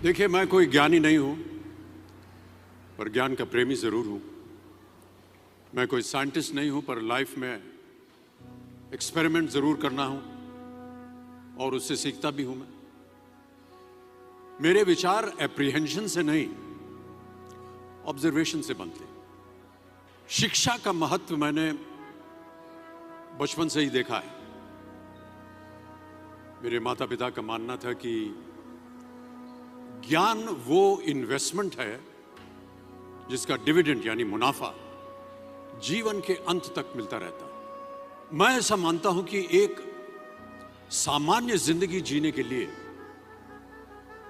देखिए, मैं कोई ज्ञानी नहीं हूं, पर ज्ञान का प्रेमी जरूर हूं। मैं कोई साइंटिस्ट नहीं हूं, पर लाइफ में एक्सपेरिमेंट जरूर करना हूं और उससे सीखता भी हूं। मेरे विचार एप्रीहेंशन से नहीं, ऑब्जर्वेशन से बनते। शिक्षा का महत्व मैंने बचपन से ही देखा है। मेरे माता पिता का मानना था कि ज्ञान वो इन्वेस्टमेंट है जिसका डिविडेंड यानी मुनाफा जीवन के अंत तक मिलता रहता है। मैं ऐसा मानता हूं कि एक सामान्य जिंदगी जीने के लिए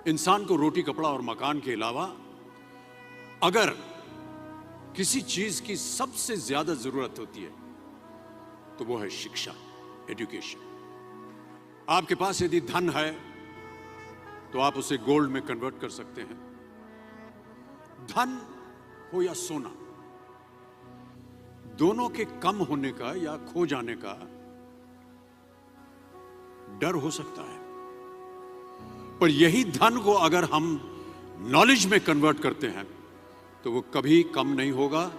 इंसान को रोटी कपड़ा और मकान के अलावा अगर किसी चीज की सबसे ज्यादा जरूरत होती है तो वो है शिक्षा, एजुकेशन। आपके पास यदि धन है तो आप उसे गोल्ड में कन्वर्ट कर सकते हैं। धन हो या सोना, दोनों के कम होने का या खो जाने का डर हो सकता है, पर यही धन को अगर हम नॉलेज में कन्वर्ट करते हैं तो वो कभी कम नहीं होगा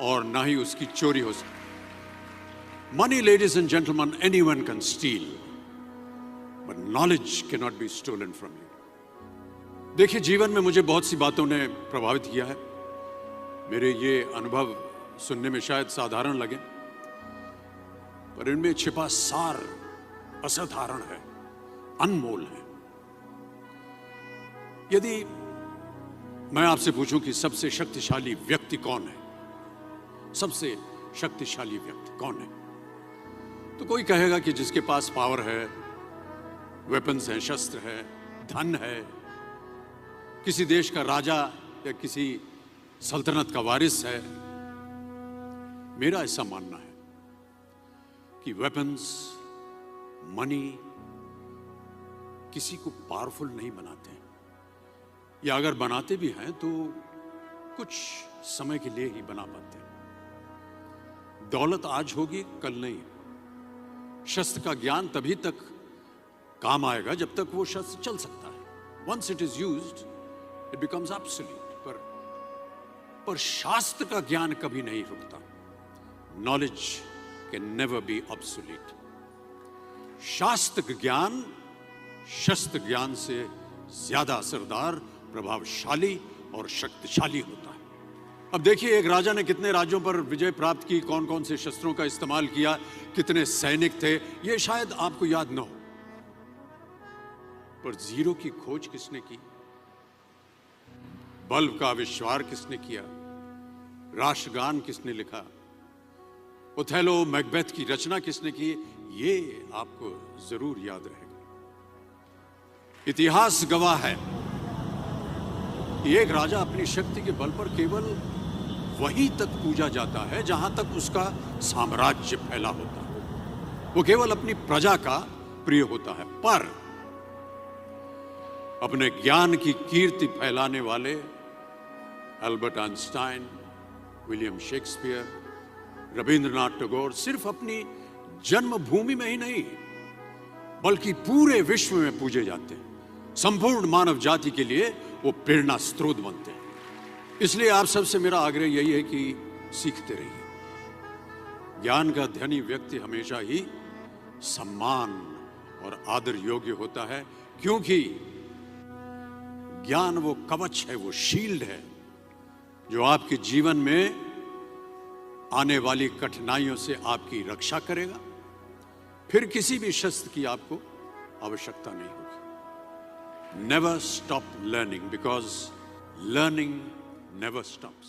और ना ही उसकी चोरी हो सकती। Money, ladies and gentleman, anyone can steal, but knowledge can not be stolen from you. देखिए, जीवन में मुझे बहुत सी बातों ने प्रभावित किया है। मेरे ये अनुभव सुनने में शायद साधारण लगे, पर इनमें छिपा सार असाधारण है, अनमोल है। यदि मैं आपसे पूछूं कि सबसे शक्तिशाली व्यक्ति कौन है, सबसे शक्तिशाली व्यक्ति कौन है, तो कोई कहेगा कि जिसके पास पावर है, वेपन्स हैं, शस्त्र है, धन है, किसी देश का राजा या किसी सल्तनत का वारिस है। मेरा ऐसा मानना है कि वेपन्स, मनी किसी को पावरफुल नहीं बनाते, या अगर बनाते भी हैं तो कुछ समय के लिए ही बना पाते हैं। दौलत आज होगी, कल नहीं। शस्त्र का ज्ञान तभी तक काम आएगा जब तक वो शस्त्र चल सकता है। Once it is used it becomes absolute. पर शास्त्र का ज्ञान कभी नहीं रुकता। Knowledge can never be obsolete. शास्त्र ज्ञान शस्त्र ज्ञान से ज्यादा असरदार, प्रभावशाली और शक्तिशाली होता है। अब देखिए, एक राजा ने कितने राज्यों पर विजय प्राप्त की, कौन कौन से शस्त्रों का इस्तेमाल किया, कितने सैनिक थे, ये शायद आपको याद न हो, पर जीरो की खोज किसने की, बल्ब का आविष्कार किसने किया, राष्ट्रगान किसने लिखा, ओथेलो, मैकबेथ की रचना किसने की, ये आपको जरूर याद रहेगा। इतिहास गवाह है कि एक राजा अपनी शक्ति के बल पर केवल वहीं तक पूजा जाता है जहां तक उसका साम्राज्य फैला होता है। वो केवल अपनी प्रजा का प्रिय होता है। पर अपने ज्ञान की कीर्ति फैलाने वाले Albert Einstein, William Shakespeare, Rabindranath Tagore सिर्फ अपनी जन्मभूमि में ही नहीं बल्कि पूरे विश्व में पूजे जाते हैं। संपूर्ण मानव जाति के लिए वो प्रेरणा स्रोत बनते हैं। इसलिए आप सबसे मेरा आग्रह यही है कि सीखते रहिए। ज्ञान का धनी व्यक्ति हमेशा ही सम्मान और आदर योग्य होता है, क्योंकि ज्ञान वो कवच है, वो शील्ड है जो आपके जीवन में आने वाली कठिनाइयों से आपकी रक्षा करेगा। फिर किसी भी शस्त्र की आपको आवश्यकता नहीं होगी। Never stop learning, because learning never stops.